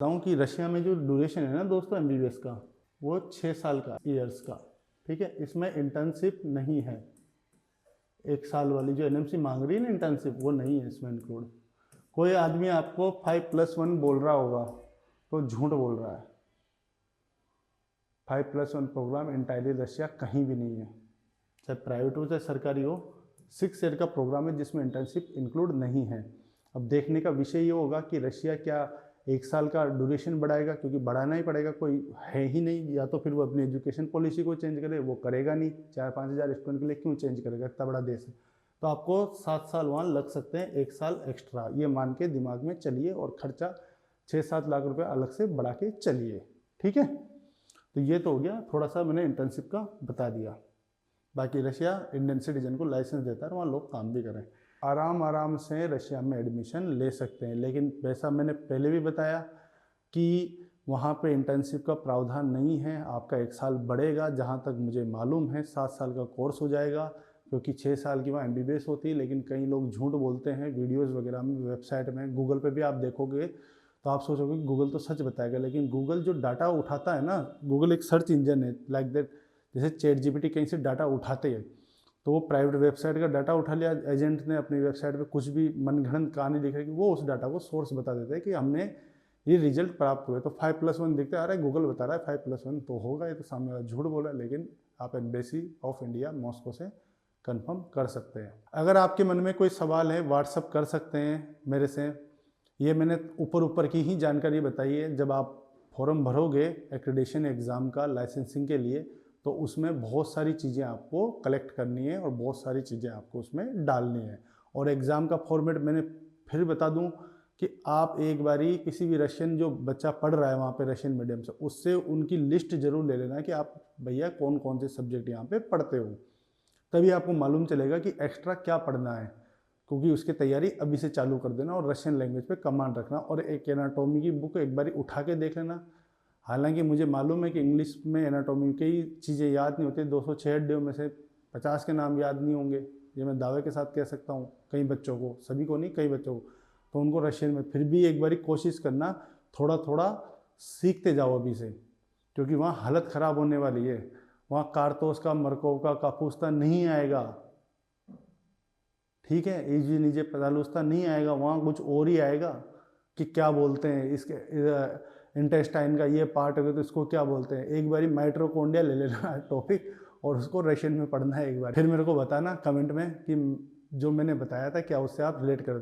बताऊँ कि रशिया में जो ड्यूरेशन है ना दोस्तों एमबीबीएस का, वो 6 साल का ईयर्स का। ठीक है, इसमें इंटर्नशिप नहीं है। 1 साल वाली जो एनएमसी मांग रही है ना इंटर्नशिप, वो नहीं है इसमें इंक्लूड। कोई आदमी आपको 5+1 बोल रहा होगा तो झूठ बोल रहा है। 5+1 प्रोग्राम इंटायरली रशिया कहीं भी नहीं है, चाहे प्राइवेट हो चाहे सरकारी हो। 6 ईयर का प्रोग्राम है जिसमें इंटर्नशिप इंक्लूड नहीं है। अब देखने का विषय ये होगा कि रशिया क्या 1 साल का ड्यूरेशन बढ़ाएगा, क्योंकि बढ़ाना ही पड़ेगा, कोई है ही नहीं। या तो फिर वो अपनी एजुकेशन पॉलिसी को चेंज करे, वो करेगा नहीं। 4-5 हज़ार स्टूडेंट के लिए क्यों चेंज करेगा, इतना बड़ा देश है। तो आपको 7 साल वहाँ लग सकते हैं, 1 साल एक्स्ट्रा, ये मान के दिमाग में चलिए। और खर्चा 6-7 लाख रुपये अलग से बढ़ा के चलिए। ठीक है, तो ये तो हो गया, थोड़ा सा मैंने इंटर्नशिप का बता दिया। बाकी रशिया इंडियन सिटीजन को लाइसेंस देता है और वहाँ लोग काम भी करें, आराम से रशिया में एडमिशन ले सकते हैं। लेकिन वैसा मैंने पहले भी बताया कि वहाँ पे इंटर्नशिप का प्रावधान नहीं है। आपका 1 साल बढ़ेगा, जहाँ तक मुझे मालूम है 7 साल का कोर्स हो जाएगा, क्योंकि 6 साल की वहाँ एमबीबीएस होती है। लेकिन कई लोग झूठ बोलते हैं वीडियोज़ वगैरह में, वेबसाइट में, गूगल पे भी आप देखोगे तो आप सोचोगे कि गूगल तो सच बताएगा। लेकिन गूगल जो डाटा उठाता है ना, गूगल एक सर्च इंजन है लाइक दैट, जैसे चैट जीपीटी कहीं से डाटा उठाते हैं, तो वो प्राइवेट वेबसाइट का डाटा उठा लिया, एजेंट ने अपनी वेबसाइट पे कुछ भी मनगढ़ंत कहानी लिख रही है, वो उस डाटा को सोर्स बता देता है कि हमने ये रिजल्ट प्राप्त हुए। तो 5+1 दिखते आ रहा है, गूगल बता रहा है 5+1 तो होगा, ये तो सामने वाला झूठ बोला है। लेकिन आप एम्बेसी ऑफ इंडिया मॉस्को से कंफर्म कर सकते हैं। अगर आपके मन में कोई सवाल है व्हाट्सअप कर सकते हैं मेरे से। ये मैंने ऊपर की ही जानकारी बताई है। जब आप फॉर्म भरोगे एक्रेडिटेशन एग्ज़ाम का लाइसेंसिंग के लिए, तो उसमें बहुत सारी चीज़ें आपको कलेक्ट करनी है और बहुत सारी चीज़ें आपको उसमें डालनी है। और एग्ज़ाम का फॉर्मेट मैंने फिर बता दूं कि आप एक बारी किसी भी रशियन जो बच्चा पढ़ रहा है वहाँ पे रशियन मीडियम से, उससे उनकी लिस्ट ज़रूर ले लेना कि आप भैया कौन कौन से सब्जेक्ट यहाँ पे पढ़ते हो। तभी आपको मालूम चलेगा कि एक्स्ट्रा क्या पढ़ना है, क्योंकि उसकी तैयारी अभी से चालू कर देना और रशियन लैंग्वेज पे कमांड रखना। और एक एनाटॉमी की बुक एक बारी उठा के देख लेना। हालांकि मुझे मालूम है कि इंग्लिश में एनाटॉमी की चीज़ें याद नहीं होती, 206 हड्डियों में से 50 के नाम याद नहीं होंगे, ये मैं दावे के साथ कह सकता हूँ। कई बच्चों को, सभी को नहीं, कई बच्चों को, तो उनको रशियन में फिर भी एक बारी कोशिश करना, थोड़ा थोड़ा सीखते जाओ अभी से, क्योंकि वहाँ हालत ख़राब होने वाली है। वहाँ कार्तोस का, मरकोव का, कापुस्ता नहीं आएगा, ठीक है, ईजी नीचे पदालुस्ता नहीं आएगा, वहाँ कुछ और ही आएगा कि क्या बोलते हैं इसके इंटेस्टाइन का ये पार्ट है तो इसको क्या बोलते हैं। एक बारी माइट्रोकोंडिया ले लेना टॉपिक और उसको रशियन में पढ़ना है एक बार, फिर मेरे को बताना कमेंट में कि जो मैंने बताया था क्या उससे आप रिलेट कर दो।